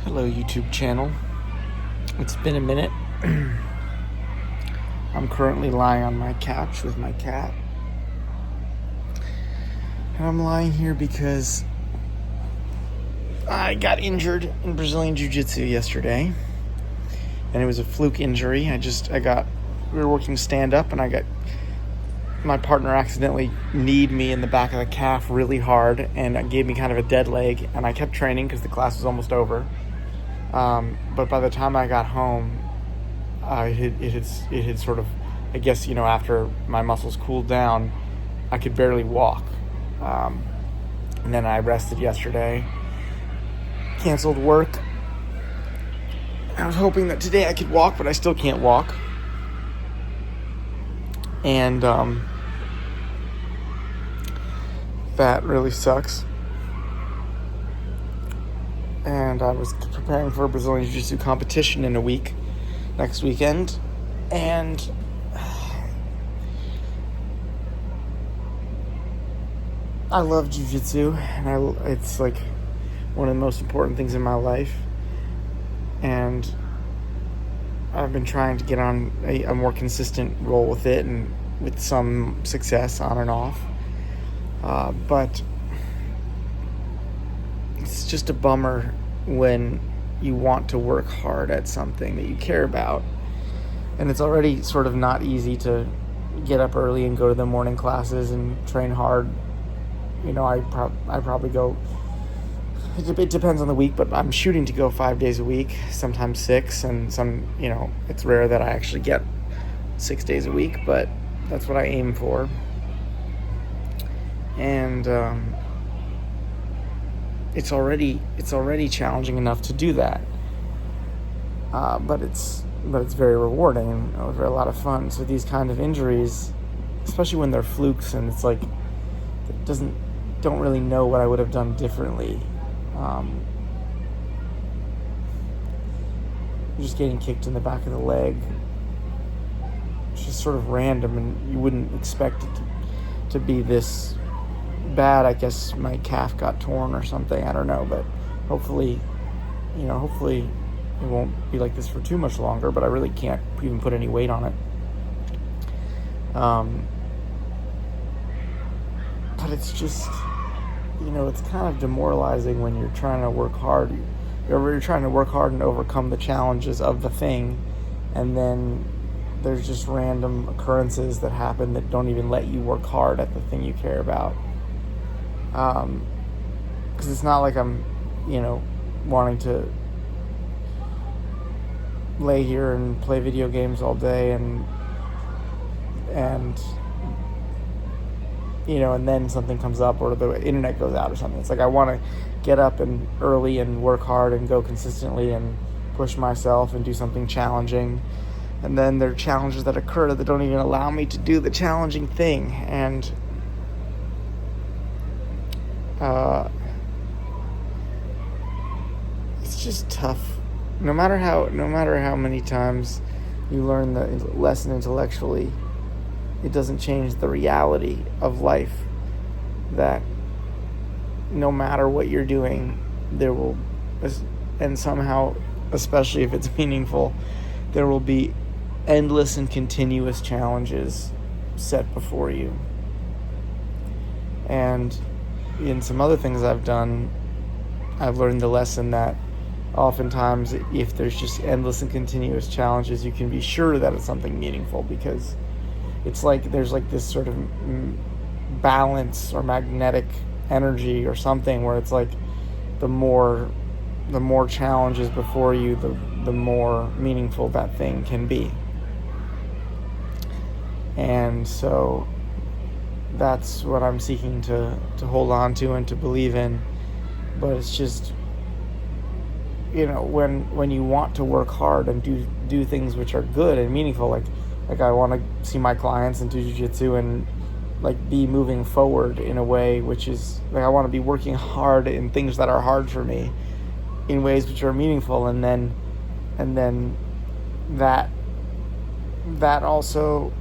Hello, YouTube channel. It's been a minute. I'm currently lying on my couch with my cat. And I'm lying here because I got injured in Brazilian Jiu-Jitsu yesterday. And it was a fluke injury. We were working stand-up and my partner accidentally kneed me in the back of the calf really hard and gave me kind of a dead leg. And I kept training because the class was almost over. But by the time I got home, it had sort of, I guess, after my muscles cooled down, I could barely walk. And then I rested yesterday, canceled work. I was hoping that today I could walk, but I still can't walk. And that really sucks. And I was preparing for a Brazilian Jiu-Jitsu competition in a week, next weekend, and I love Jiu-Jitsu, and it's like one of the most important things in my life, and I've been trying to get on a more consistent roll with it, and with some success on and off, but it's just a bummer when you want to work hard at something that you care about, and it's already sort of not easy to get up early and go to the morning classes and train hard. I probably go, it depends on the week, but I'm shooting to go 5 days a week, sometimes 6, and it's rare that I actually get 6 days a week, but that's what I aim for. And it's already challenging enough to do that, but it's very rewarding and a lot of fun. So these kind of injuries, especially when they're flukes, and it's like don't really know what I would have done differently. Just getting kicked in the back of the leg, it's just sort of random, and you wouldn't expect it to be this bad. I guess my calf got torn or something, I don't know, but hopefully it won't be like this for too much longer, but I really can't even put any weight on it. But it's just, it's kind of demoralizing when you're trying to work hard. You're trying to work hard and overcome the challenges of the thing, and then there's just random occurrences that happen that don't even let you work hard at the thing you care about. Because it's not like I'm, wanting to lay here and play video games all day and then something comes up or the internet goes out or something. It's like I want to get up and early and work hard and go consistently and push myself and do something challenging. And then there are challenges that occur that don't even allow me to do the challenging thing. And it's just tough. No matter how many times you learn the lesson intellectually, it doesn't change the reality of life, that no matter what you're doing, there will, and somehow, especially if it's meaningful, there will be endless and continuous challenges set before you. And in some other things I've done, I've learned the lesson that oftentimes if there's just endless and continuous challenges, you can be sure that it's something meaningful, because it's like there's like this sort of balance or magnetic energy or something where it's like the more challenges before you, the more meaningful that thing can be. And so that's what I'm seeking to hold on to and to believe in. But it's just, when you want to work hard and do things which are good and meaningful, like I want to see my clients and do jiu-jitsu and be moving forward in a way which is I want to be working hard in things that are hard for me in ways which are meaningful, and then that also,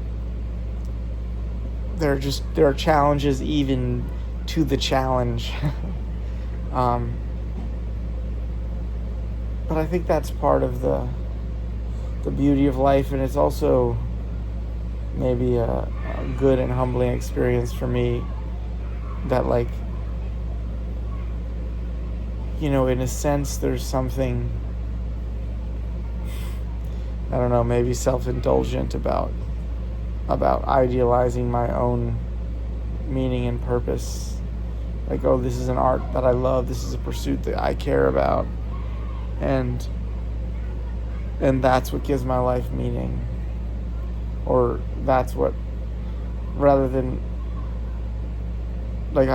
there are challenges even to the challenge. but I think that's part of the beauty of life, and it's also maybe a good and humbling experience for me that, like, in a sense, there's something, I don't know, maybe self-indulgent about idealizing my own meaning and purpose. Like, oh, this is an art that I love, this is a pursuit that I care about, and that's what gives my life meaning. Or that's what, rather than, like,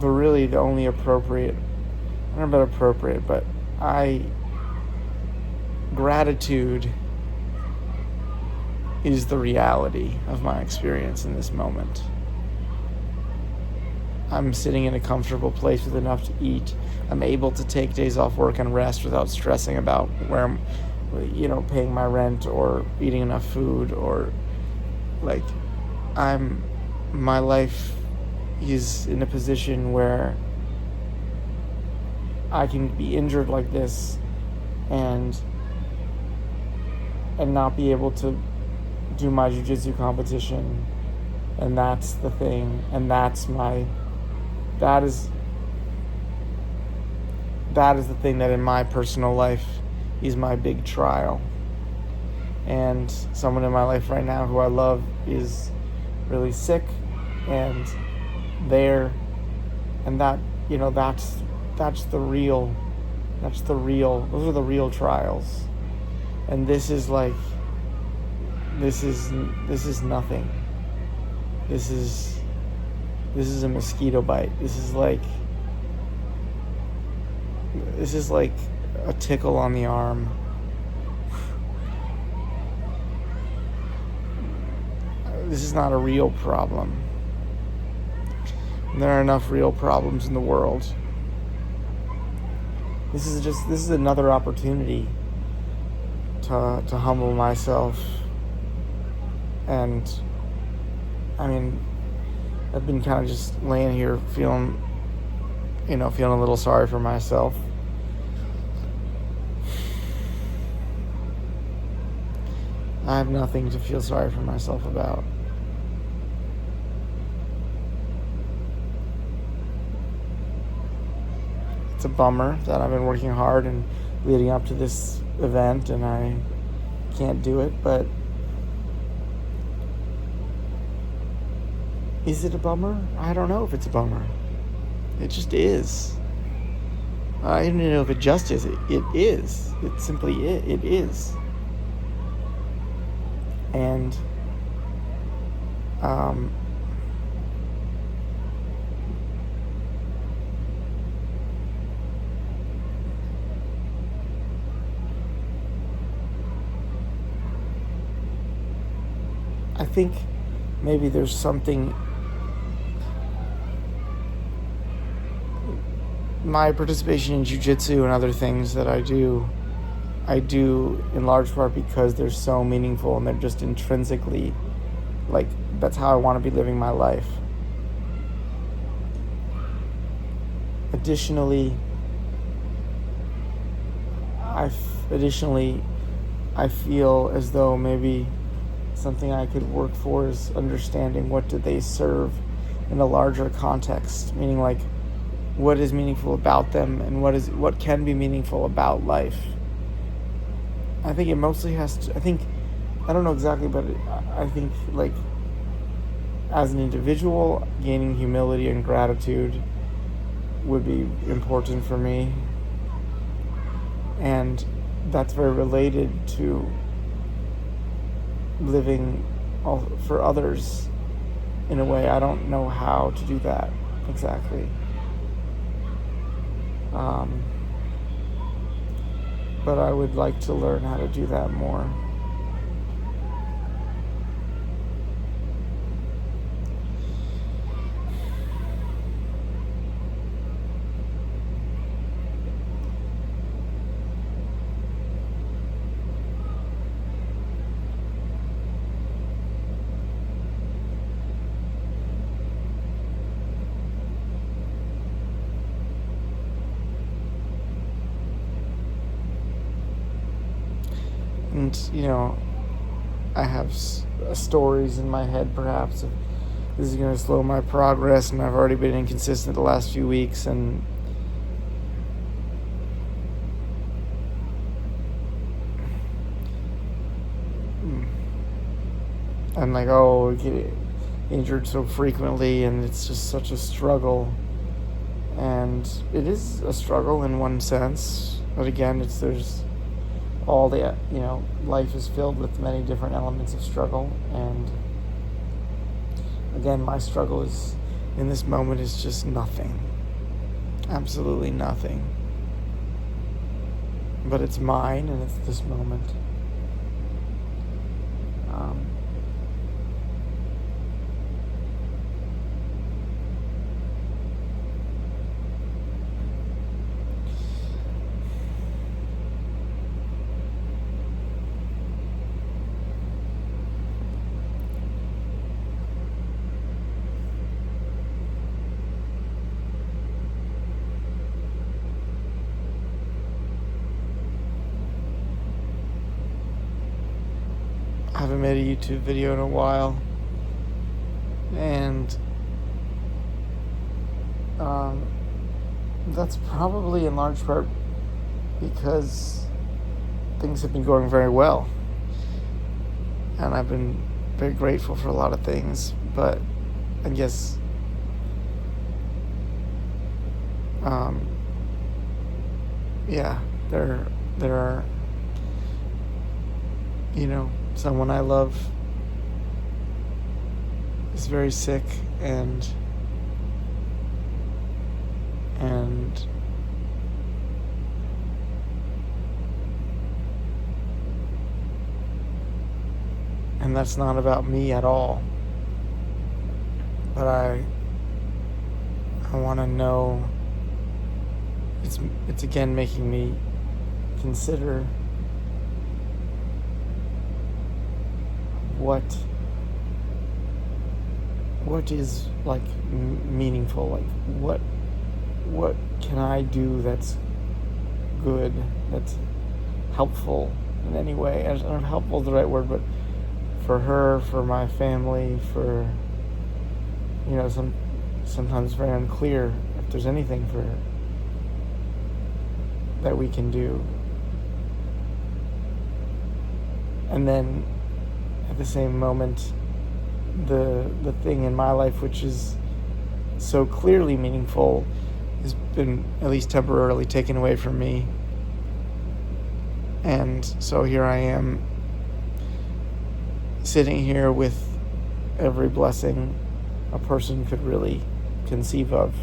the only appropriate, I don't know about appropriate, but gratitude is the reality of my experience in this moment. I'm sitting in a comfortable place with enough to eat. I'm able to take days off work and rest without stressing about where I'm, paying my rent or eating enough food, or, like, my life is in a position where I can be injured like this and not be able to do my jiu-jitsu competition, and that's the thing, and that is the thing that in my personal life is my big trial. And someone in my life right now who I love is really sick, and those are the real trials. And this is nothing. This is a mosquito bite. This is like a tickle on the arm. This is not a real problem. There are enough real problems in the world. This is another opportunity to humble myself. And I mean, I've been kind of just laying here feeling a little sorry for myself. I have nothing to feel sorry for myself about. It's a bummer that I've been working hard and leading up to this event and I can't do it, but is it a bummer? I don't know if it's a bummer. It just is. I don't even know if it just is. It is. It simply is. It is. And I think maybe there's something. My participation in jiu-jitsu and other things that I do in large part because they're so meaningful and they're just intrinsically, like, that's how I want to be living my life. Additionally, I feel as though maybe something I could work for is understanding what do they serve in a larger context, meaning, like, what is meaningful about them and what can be meaningful about life. I think it mostly has to, I don't know exactly, but I think, like, as an individual, gaining humility and gratitude would be important for me. And that's very related to living for others in a way. I don't know how to do that exactly. But I would like to learn how to do that more. and I have stories in my head perhaps of this is going to slow my progress, and I've already been inconsistent the last few weeks, and I'm like, oh, we get injured so frequently, and it's just such a struggle. And it is a struggle in one sense, but again, there's all the, life is filled with many different elements of struggle, and again, my struggle is, in this moment, is just nothing. Absolutely nothing. But it's mine, and it's this moment. I haven't made a YouTube video in a while, and that's probably in large part because things have been going very well, and I've been very grateful for a lot of things, but I guess there are someone I love is very sick, and that's not about me at all. But I want to know. It's again making me consider what is like meaningful, like what can I do that's good, that's helpful in any way. I don't know if helpful is the right word, but for her, for my family, for sometimes very unclear if there's anything for her that we can do. And then at the same moment, the thing in my life which is so clearly meaningful has been at least temporarily taken away from me. And so here I am, sitting here with every blessing a person could really conceive of.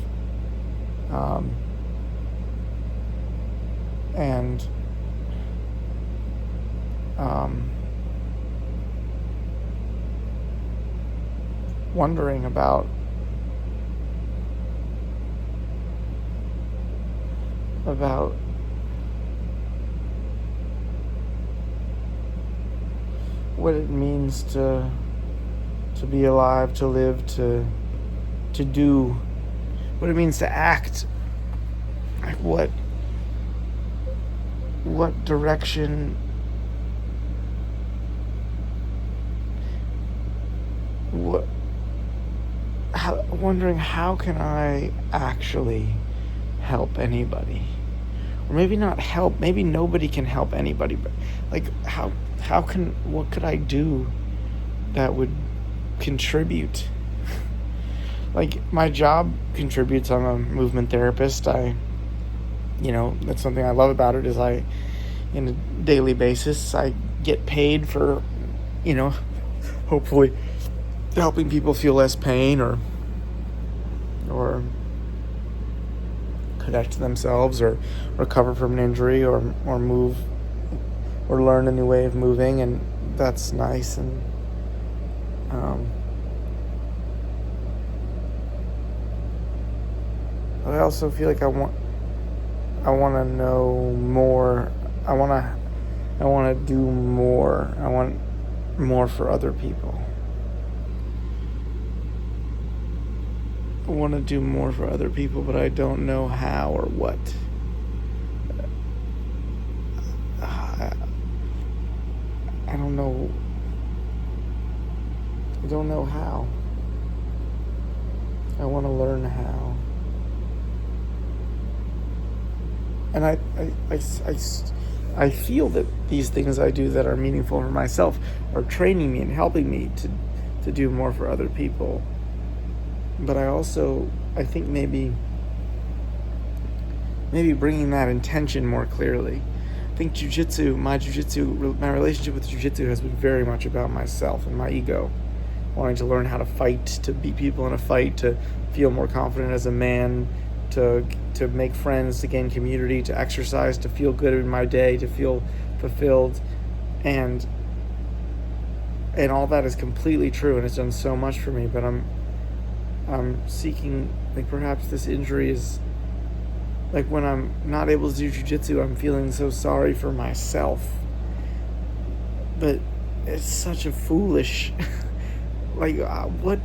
Wondering about what it means to be alive, to live, to do, what it means to act, like what direction, wondering how can I actually help anybody, or maybe not help, maybe nobody can help anybody, but like what could I do that would contribute? Like, my job contributes. I'm a movement therapist. That's something I love about it, is in a daily basis, I get paid for, hopefully helping people feel less pain or connect to themselves or recover from an injury or move or learn a new way of moving, and that's nice. And but I also feel like I want to know more. I want to do more. I want more for other people. I want to do more for other people, but I don't know how or what. I don't know. I don't know how. I want to learn how. And I feel that these things I do that are meaningful for myself are training me and helping me to do more for other people. But I think maybe bringing that intention more clearly. I think my relationship with jiu-jitsu has been very much about myself and my ego. Wanting to learn how to fight, to beat people in a fight, to feel more confident as a man, to make friends, to gain community, to exercise, to feel good in my day, to feel fulfilled. And all that is completely true and it's done so much for me, but I'm seeking, like, perhaps this injury is like when I'm not able to do jiu-jitsu, I'm feeling so sorry for myself. But it's such a foolish like what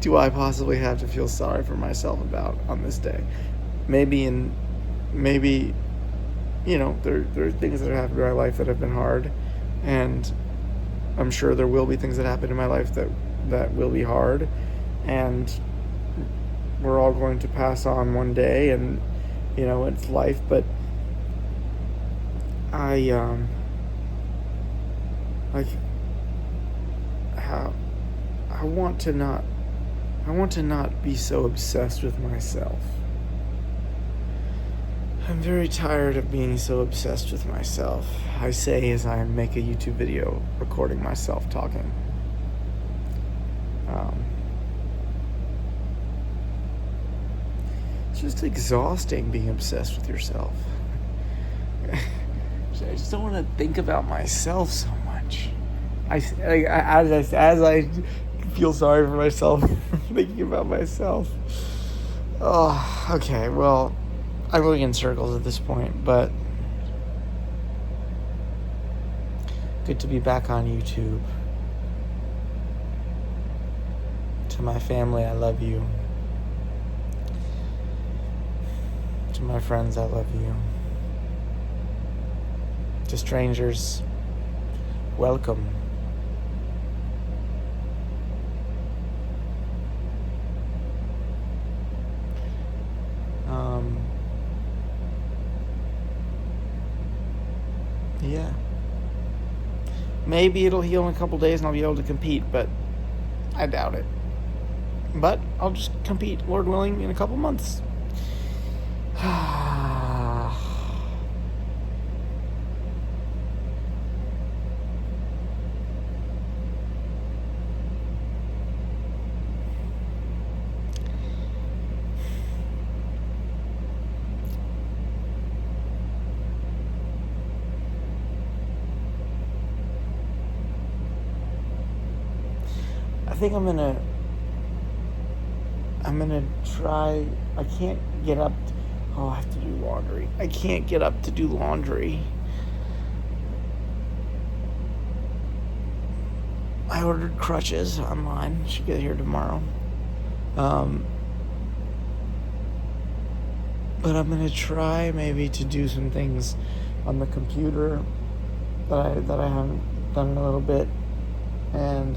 do I possibly have to feel sorry for myself about on this day? Maybe there are things that have happened in my life that have been hard, and I'm sure there will be things that happen in my life that will be hard, and we're all going to pass on one day, and it's life. But I want to not be so obsessed with myself. I'm very tired of being so obsessed with myself. I say as I make a YouTube video recording myself talking. It's just exhausting being obsessed with yourself. I just don't want to think about myself so much. As I feel sorry for myself thinking about myself. Oh, okay. Well, I'm going in circles at this point, but good to be back on YouTube. To my family, I love you. To my friends, I love you. To strangers, welcome. Yeah. Maybe it'll heal in a couple days and I'll be able to compete, but I doubt it. But I'll just compete, Lord willing, in a couple months. I think I'm gonna try. I can't get up. I have to do laundry. I can't get up to do laundry. I ordered crutches online. Should get here tomorrow. But I'm gonna try maybe to do some things on the computer that I haven't done in a little bit. And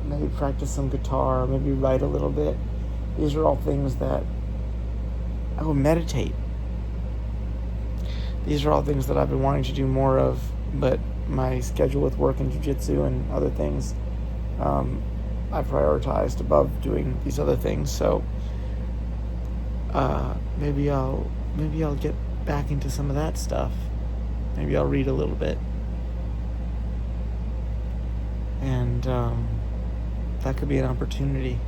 maybe practice some guitar, maybe write a little bit. These are all things that I will meditate. These are all things that I've been wanting to do more of, but my schedule with work and jiu-jitsu and other things, I prioritized above doing these other things. So maybe I'll get back into some of that stuff. Maybe I'll read a little bit. And that could be an opportunity.